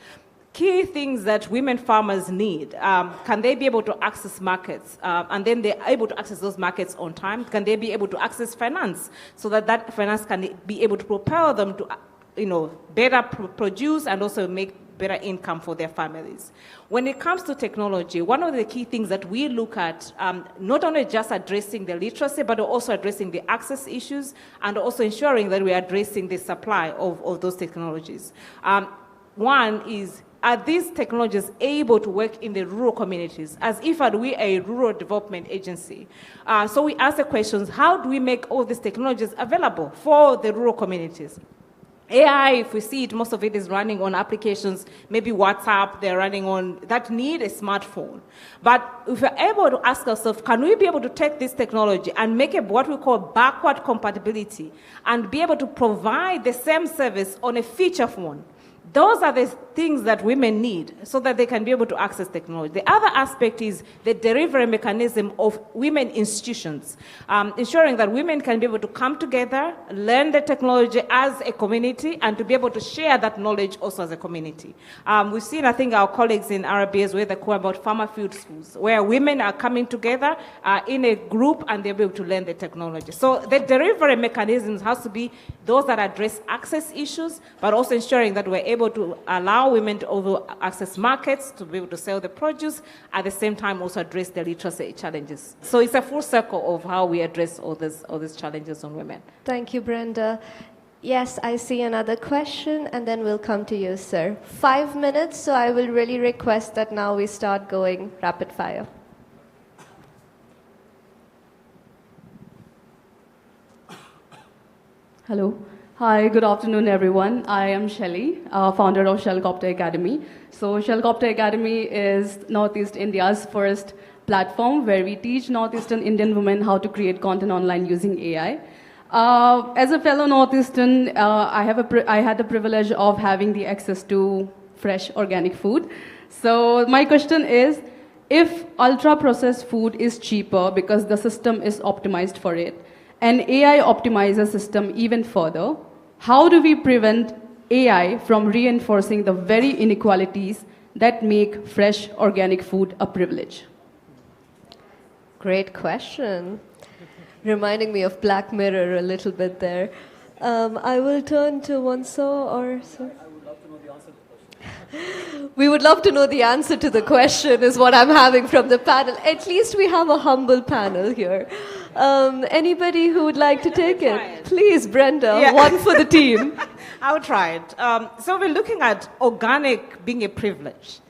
Key things that women farmers need, can they be able to access markets? And then they're able to access those markets on time? Can they be able to access finance so that that finance can be able to propel them to better produce and also make better income for their families? When it comes to technology, one of the key things that we look at, not only just addressing the literacy, but also addressing the access issues and also ensuring that we are addressing the supply of those technologies. One is, are these technologies able to work in the rural communities? As IFAD, we are a rural development agency. So we ask the questions, how do we make all these technologies available for the rural communities? AI, if we see it, most of it is running on applications, maybe WhatsApp, they're running on, that need a smartphone. But if we're able to ask ourselves, can we be able to take this technology and make it what we call backward compatibility and be able to provide the same service on a feature phone? Those are the things that women need so that they can be able to access technology. The other aspect is the delivery mechanism of women institutions, ensuring that women can be able to come together, learn the technology as a community, and to be able to share that knowledge also as a community. We've seen, I think, our colleagues in RBS where they call about farmer field schools, where women are coming together in a group and they'll be able to learn the technology. So the delivery mechanisms has to be those that address access issues, but also ensuring that we're able to allow women to access markets, to be able to sell the produce, at the same time also address the literacy challenges. So it's a full circle of how we address all these challenges on women. Thank you, Brenda. Yes, I see another question, and then we'll come to you, sir. 5 minutes, so I will really request that now we start going rapid fire. Hello. Hi, good afternoon, everyone. I am Shelly, founder of Shellcopter Academy. So Shellcopter Academy is Northeast India's first platform where we teach Northeastern Indian women how to create content online using AI. As a fellow Northeastern, I had the privilege of having the access to fresh organic food. So my question is, if ultra-processed food is cheaper because the system is optimized for it, and AI optimizes the system even further, how do we prevent AI from reinforcing the very inequalities that make fresh organic food a privilege? Great question. Reminding me of Black Mirror a little bit there. I will turn to Wanso or so. We would love to know the answer to the question, is what I'm having from the panel. At least we have a humble panel here. Anybody who would like to take it? Please, Brenda, Yeah. one for the team. I'll try it. So we're looking at organic being a privilege.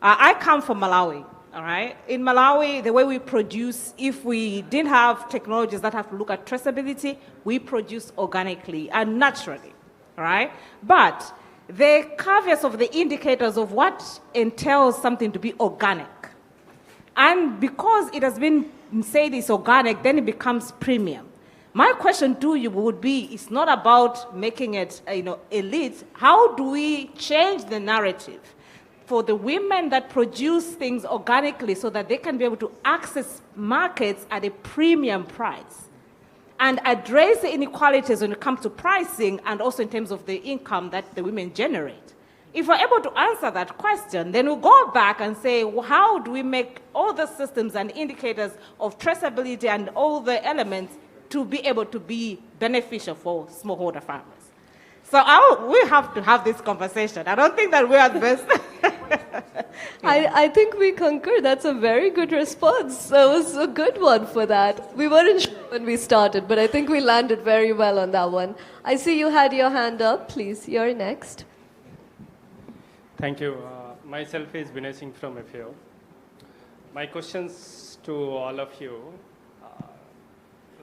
I come from Malawi, all right? In Malawi, the way we produce, if we didn't have technologies that have to look at traceability, we produce organically and naturally, all right? But the caveats of the indicators of what entails something to be organic. And because it has been said it's organic, then it becomes premium. My question to you would be, it's not about making it, elite. How do we change the narrative for the women that produce things organically so that they can be able to access markets at a premium price and address the inequalities when it comes to pricing and also in terms of the income that the women generate? If we're able to answer that question, then we'll go back and say, well, how do we make all the systems and indicators of traceability and all the elements to be able to be beneficial for smallholder farmers? So we have to have this conversation. I don't think that we are the best. I think we concur. That's a very good response. That was a good one for that. We weren't sure when we started, but I think we landed very well on that one. I see you had your hand up. Please, you're next. Thank you. Myself is Vinay Singh from FAO. My questions to all of you,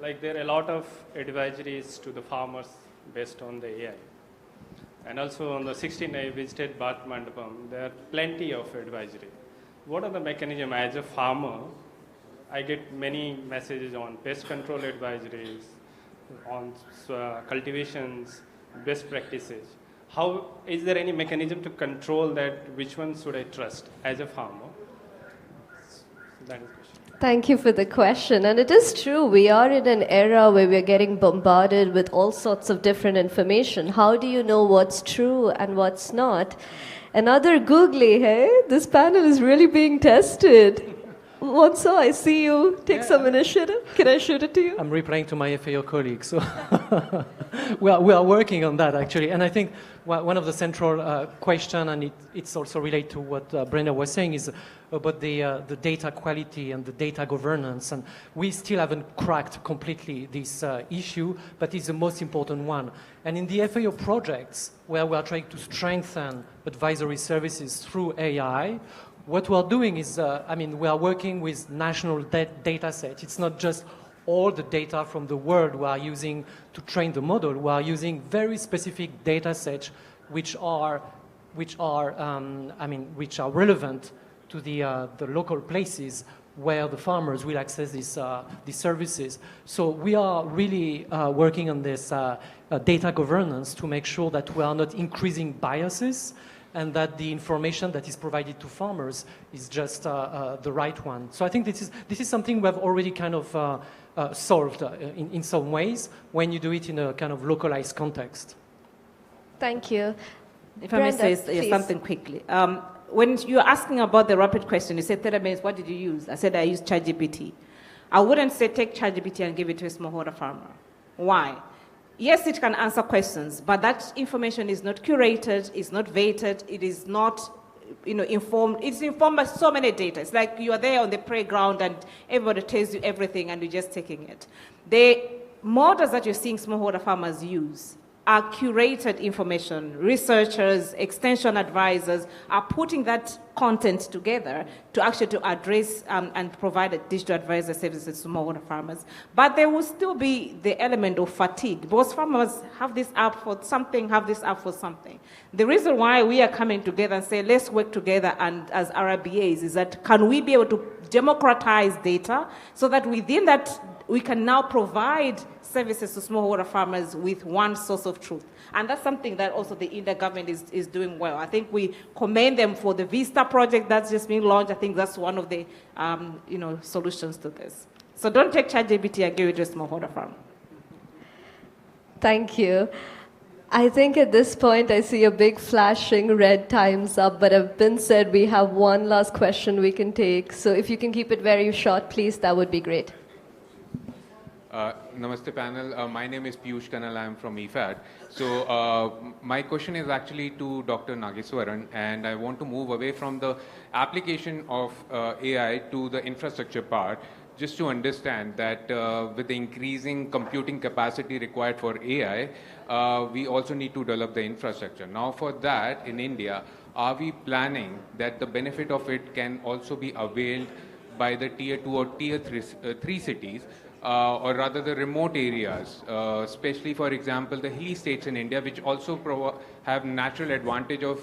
there are a lot of advisories to the farmers based on the AI. And also on the 16th, I visited Bharat Mandapam. There are plenty of advisory. What are the mechanisms? As a farmer, I get many messages on pest control advisories, on cultivations, best practices. How is there any mechanism to control that? Which one should I trust as a farmer? That is the question. Thank you for the question. And it is true, we are in an era where we're getting bombarded with all sorts of different information. How do you know what's true and what's not? Another googly, hey? This panel is really being tested. Wanso, I see you take some initiative. Can I shoot it to you? I'm replying to my FAO colleagues. So we are working on that, actually. And I think one of the central question, and it's also related to what Brenda was saying, is about the data quality and the data governance. And we still haven't cracked completely this issue, but it's the most important one. And in the FAO projects, where we are trying to strengthen advisory services through AI, what we are doing is, we are working with national data sets. It's not just all the data from the world we are using to train the model. We are using very specific data sets which are relevant to the local places where the farmers will access these services. So we are really working on this data governance to make sure that we are not increasing biases and that the information that is provided to farmers is just the right one. So I think this is something we have already kind of solved in some ways when you do it in a kind of localized context. Thank you. If I may say something quickly. When you're asking about the rapid question, you said 30 minutes, what did you use? I said I used ChatGPT. I wouldn't say take ChatGPT and give it to a smallholder farmer. Why? Yes, it can answer questions, but that information is not curated, it's not vetted, it is not informed. It's informed by so many data. It's like you are there on the playground and everybody tells you everything and you're just taking it. The models that you're seeing smallholder farmers use are curated information. Researchers, extension advisors are putting that content together to actually address and provide digital advisor services to smallholder farmers. But there will still be the element of fatigue. Because farmers have this app for something, have this app for something. The reason why we are coming together and say, let's work together and as RBAs is that can we be able to democratize data so that within that we can now provide services to smallholder farmers with one source of truth. And that's something that also the India government is doing well. I think we commend them for the Vista project that's just been launched. I think that's one of the solutions to this. So don't take ChatGPT and give it to a smallholder farmer. Thank you. I think at this point I see a big flashing red time's up, but as been said, we have one last question we can take. So if you can keep it very short, please, that would be great. Namaste panel. My name is Piyush Kanal. I am from EFAD. So my question is actually to Dr. Nageswaran, and I want to move away from the application of AI to the infrastructure part, just to understand that with the increasing computing capacity required for AI, we also need to develop the infrastructure. Now for that, in India, are we planning that the benefit of it can also be availed by the tier 2 or tier 3 cities, or rather the remote areas, especially, for example, the hilly states in India, which also have natural advantage of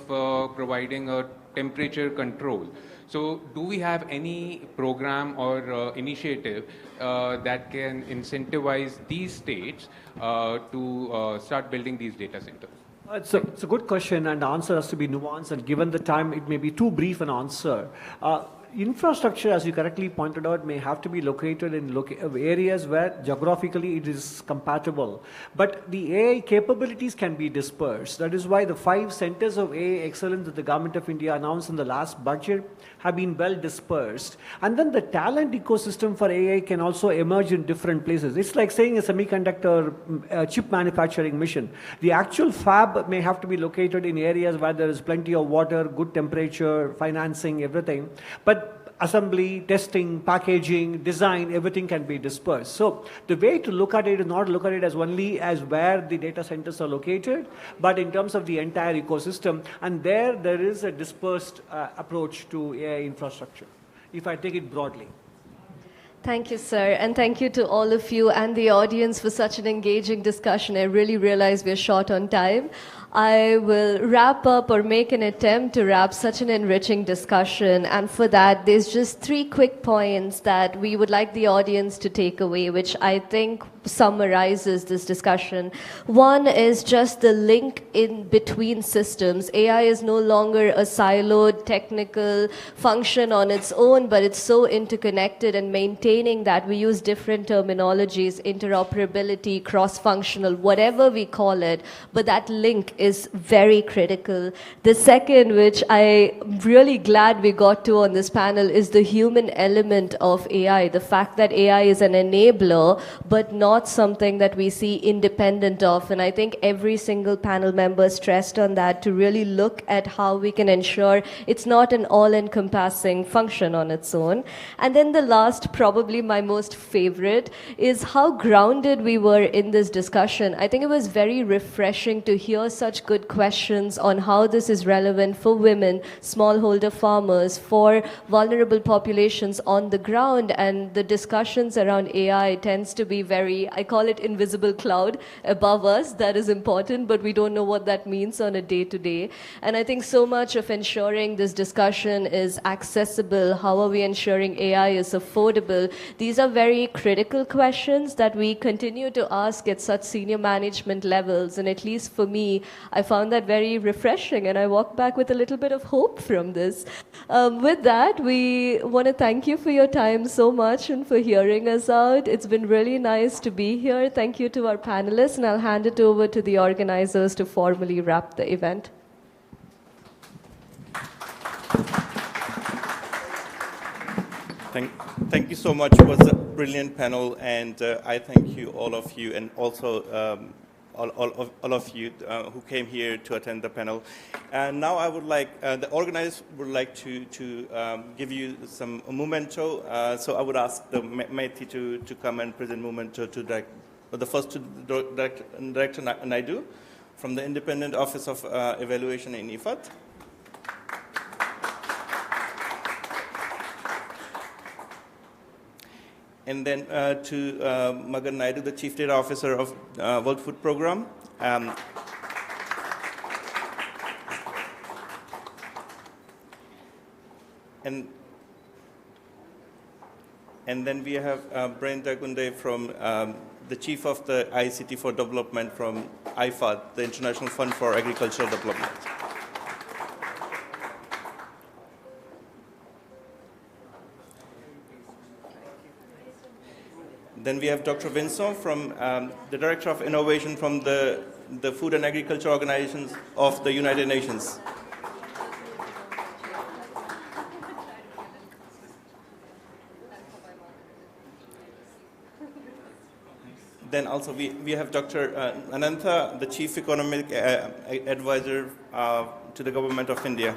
providing a temperature control. So do we have any program or initiative that can incentivize these states to start building these data centers? It's a good question, and the answer has to be nuanced, and given the time, it may be too brief an answer. Infrastructure, as you correctly pointed out, may have to be located in areas where geographically it is compatible. But the AI capabilities can be dispersed. That is why the 5 centers of AI excellence that the Government of India announced in the last budget have been well dispersed. And then the talent ecosystem for AI can also emerge in different places. It's like saying a semiconductor chip manufacturing mission. The actual fab may have to be located in areas where there is plenty of water, good temperature, financing, everything. But assembly, testing, packaging, design, everything can be dispersed. So the way to look at it is not look at it as only as where the data centers are located, but in terms of the entire ecosystem. And there is a dispersed approach to AI infrastructure, if I take it broadly. Thank you, sir, and thank you to all of you and the audience for such an engaging discussion. I really realize we're short on time. I will wrap up or make an attempt to wrap such an enriching discussion, and for that, there's just 3 quick points that we would like the audience to take away, which I think summarizes this discussion. One is just the link in between systems. AI is no longer a siloed technical function on its own, but it's so interconnected, and maintaining that we use different terminologies, interoperability, cross-functional, whatever we call it, but that link is very critical. The second, which I'm really glad we got to on this panel, is the human element of AI. The fact that AI is an enabler, but not something that we see independent of. And I think every single panel member stressed on that, to really look at how we can ensure it's not an all-encompassing function on its own. And then the last, probably my most favorite, is how grounded we were in this discussion. I think it was very refreshing to hear such good questions on how this is relevant for women, smallholder farmers, for vulnerable populations on the ground. And the discussions around AI tends to be very, I call it invisible cloud above us. That is important, but we don't know what that means on a day-to-day. And I think so much of ensuring this discussion is accessible, how are we ensuring AI is affordable, these are very critical questions that we continue to ask at such senior management levels. And at least for me, I found that very refreshing, and I walk back with a little bit of hope from this. With that, we want to thank you for your time so much and for hearing us out. It's been really nice to be here. Thank you to our panelists, and I'll hand it over to the organizers to formally wrap the event. Thank you so much. It was a brilliant panel, and I thank you, all of you, and also all of you who came here to attend the panel. And now I would like, the organizers would like to give you some memento. So I would ask the Maithi to come and present memento to the first to Director Naidu from the Independent Office of Evaluation in IFAD. And then to Magan Naidu, the Chief Data Officer of World Food Program. And then we have Brenda Gunde from the Chief of the ICT for Development from IFAD, the International Fund for Agricultural Development. Then we have Dr. Vincent from the Director of Innovation from the Food and Agriculture Organizations of the United Nations. then also we have Dr. Anantha, the Chief Economic Advisor to the Government of India.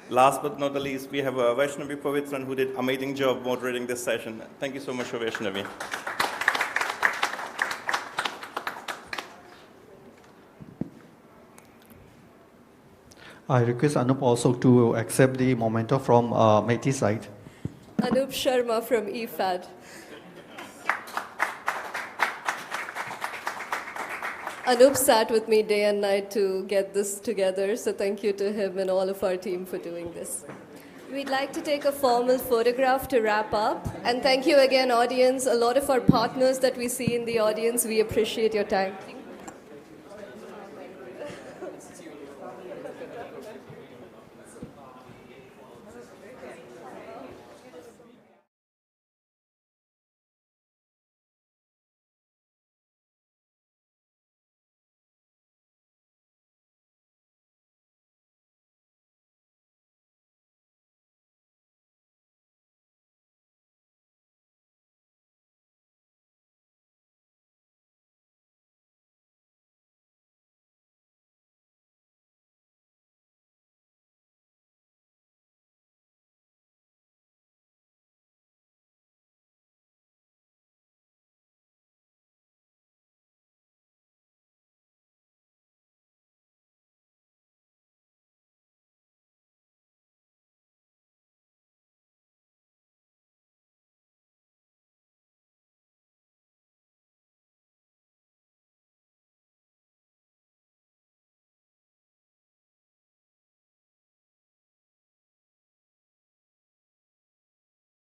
Last but not the least, we have Vaishnavi Pavitran, who did an amazing job moderating this session. Thank you so much, Vaishnavi. I request Anup also to accept the memento from Meti side. Anup Sharma from EFAD. Anup sat with me day and night to get this together, so thank you to him and all of our team for doing this. We'd like to take a formal photograph to wrap up, and thank you again, audience. A lot of our partners that we see in the audience, we appreciate your time.